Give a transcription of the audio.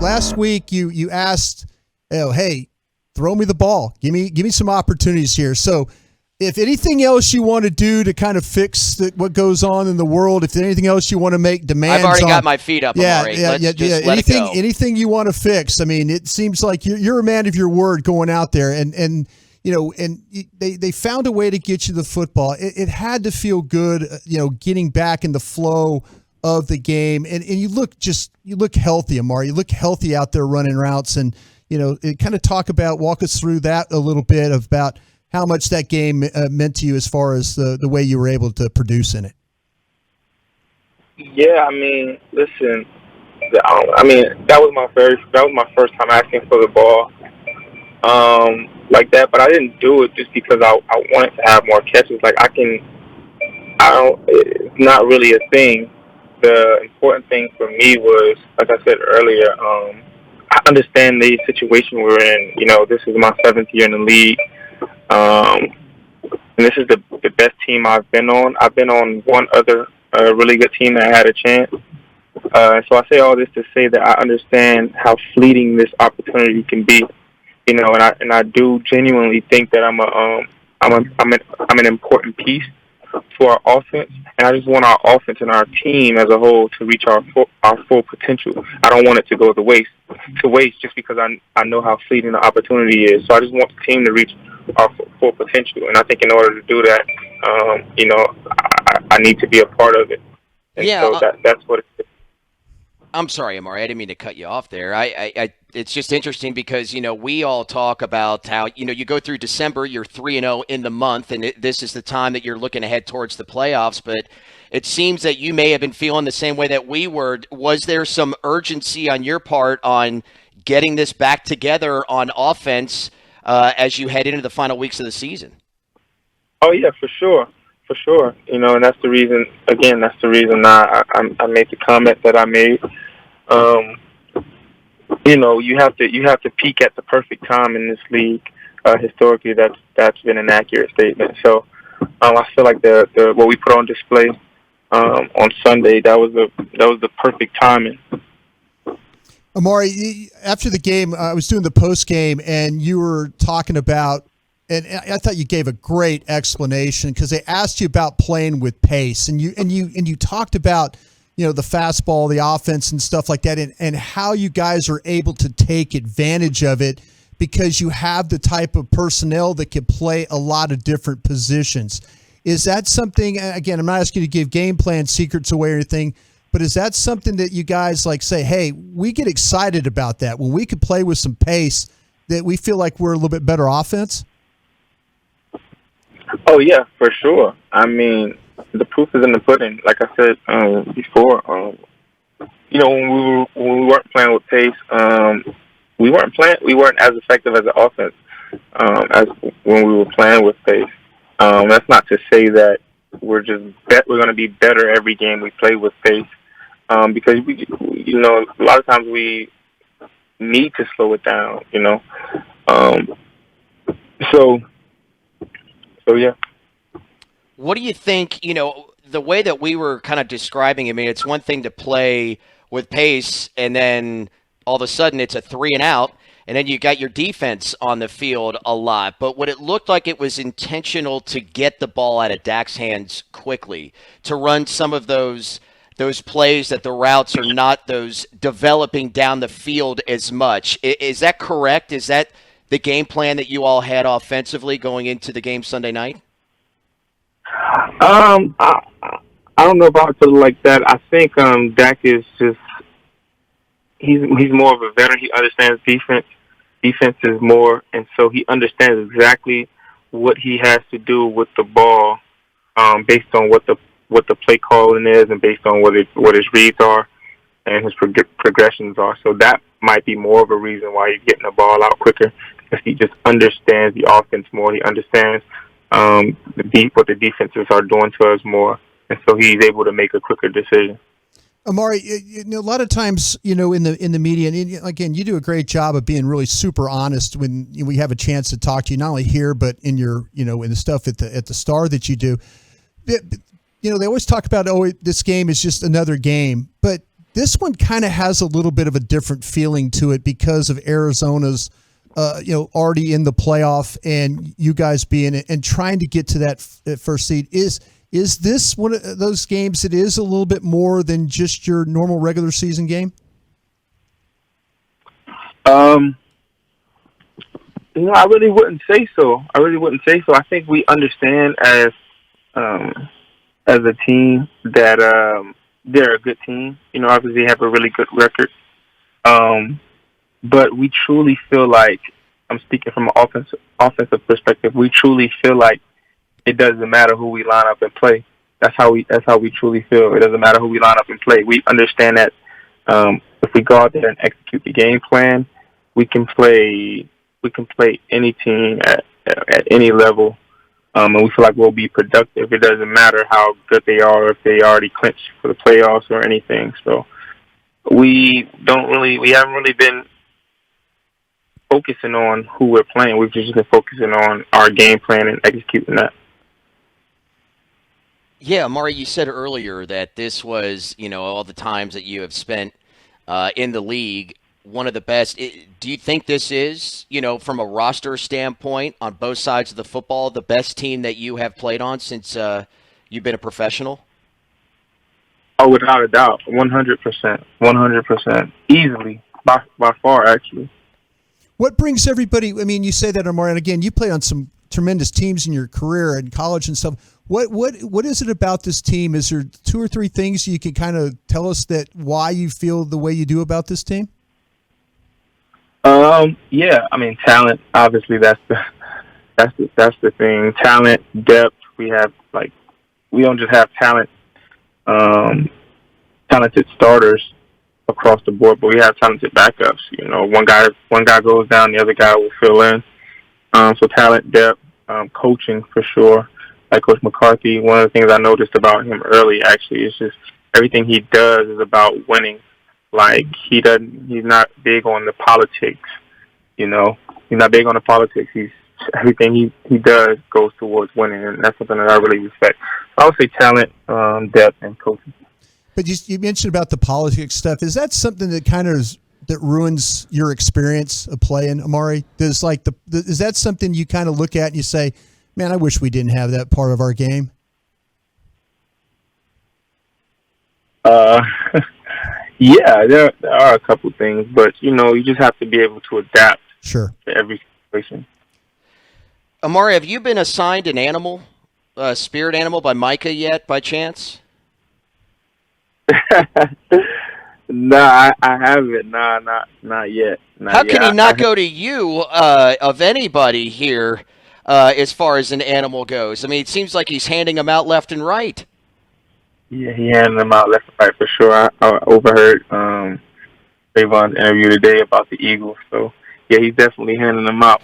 last week you asked, hey, throw me the ball. Give me some opportunities here. So if anything else you want to do to kind of fix what goes on in the world, if there's anything else you want to make demands on. I've already got my feet up, Amari. Let's just let it go. Anything you want to fix. I mean, it seems like you're a man of your word going out there, and they found a way to get you the football. It had to feel good, getting back in the flow of the game, and you look healthy, Amari. You look healthy out there running routes, and kind of walk us through that a little bit about how much that game meant to you as far as the way you were able to produce in it. Yeah, I mean, listen, that was my first time asking for the ball like that, but I didn't do it just because I wanted to have more catches. Like it's not really a thing. The important thing for me was, like I said earlier, I understand the situation we're in. This is my 7th year in the league. And this is the best team I've been on. I've been on one other really good team that had a chance. So I say all this to say that I understand how fleeting this opportunity can be. And I do genuinely think that I'm an important piece to our offense, and I just want our offense and our team as a whole to reach our full potential. I don't want it to go to waste just because I know how fleeting the opportunity is. So I just want the team to reach our full potential, and I think in order to do that, I need to be a part of it. And so that's what it is. I'm sorry, Amari. I didn't mean to cut you off there. It's just interesting because, we all talk about how, you go through December, you're 3-0 in the month, and this is the time that you're looking ahead towards the playoffs. But it seems that you may have been feeling the same way that we were. Was there some urgency on your part on getting this back together on offense as you head into the final weeks of the season? Oh, yeah, for sure. And that's the reason, I made the comment that I made. You have to peak at the perfect time in this league. Historically, that's been an accurate statement. So I feel like the what we put on display on Sunday, that was the perfect timing. Amari, after the game, I was doing the post game, and you were talking about. And I thought you gave a great explanation because they asked you about playing with pace, and you talked about the fastball, the offense, and stuff like that, and how you guys are able to take advantage of it because you have the type of personnel that can play a lot of different positions. Is that something? Again, I'm not asking you to give game plan secrets away or anything, but is that something that you guys say, hey, we get excited about that when we could play with some pace, that we feel like we're a little bit better offense? Oh, yeah, for sure. I mean, the proof is in the pudding. Like I said before, when we weren't playing with pace, we weren't as effective as an offense as when we were playing with pace. That's not to say that we're going to be better every game we play with pace, because a lot of times we need to slow it down. So yeah. What do you think, the way that we were kind of describing, I mean, it's one thing to play with pace and then all of a sudden it's a 3 and out, and then you got your defense on the field a lot. But what it looked like, it was intentional to get the ball out of Dak's hands quickly, to run some of those plays that the routes are not those developing down the field as much. Is that correct? Is that the game plan that you all had offensively going into the game Sunday night? I don't know about it like that. I think Dak is just he's more of a veteran. He understands defense. Defense is more, and so he understands exactly what he has to do with the ball, based on what the play calling is, and based on what his reads are and his progressions are. So that might be more of a reason why he's getting the ball out quicker, because he just understands the offense more. He understands what the defenses are doing to us more, and so he's able to make a quicker decision. Amari, a lot of times, in the media, and again, you do a great job of being really super honest when we have a chance to talk to you, not only here but in your, in the stuff at the Star that you do. They always talk about, this game is just another game, but This one kind of has a little bit of a different feeling to it because of Arizona's, already in the playoff and you guys being it and trying to get to that first seed. Is this one of those games that is a little bit more than just your normal regular season game? I really wouldn't say so. I think we understand as a team that they're a good team. Obviously they have a really good record. But we truly feel like, I'm speaking from an offensive perspective, we truly feel like it doesn't matter who we line up and play. That's how we truly feel. It doesn't matter who we line up and play. We understand that if we go out there and execute the game plan, we can play any team at any level, and we feel like we'll be productive. It doesn't matter how good they are, or if they already clinched for the playoffs or anything. So we haven't really been focusing on who we're playing. We've just been focusing on our game plan and executing that. Yeah, Amari, you said earlier that this was, all the times that you have spent in the league, one of the best. Do you think this is, from a roster standpoint on both sides of the football, the best team that you have played on since you've been a professional? Oh, without a doubt, 100%, easily, by far, actually. What brings everybody? I mean, you say that, Amari, and again, you play on some tremendous teams in your career and college and stuff. What is it about this team? Is there two or three things you can kind of tell us that why you feel the way you do about this team? Yeah, I mean, talent. Obviously, that's the thing. Talent, depth. We don't just have talent, talented starters across the board, but we have talented backups. One guy goes down, the other guy will fill in. So talent, depth, coaching for sure. Like Coach McCarthy, one of the things I noticed about him early actually is just everything he does is about winning. Like he's not big on the politics. He's not big on the politics. Everything he does goes towards winning, and that's something that I really respect. So I would say talent, depth, and coaching. But you mentioned about the politics stuff. Is that something that kind of that ruins your experience of playing, Amari? Is that something you kind of look at and you say, man, I wish we didn't have that part of our game? Yeah, there are a couple things, but you just have to be able to adapt. Sure. To every situation. Amari, have you been assigned an animal, a spirit animal by Micah yet, by chance? Nah, I haven't. Nah, not yet. How can he not go to you, of anybody here, as far as an animal goes? I mean, it seems like he's handing them out left and right. Yeah, he handed them out left and right for sure. I overheard Trayvon's interview today about the Eagles, so yeah, he's definitely handing them out.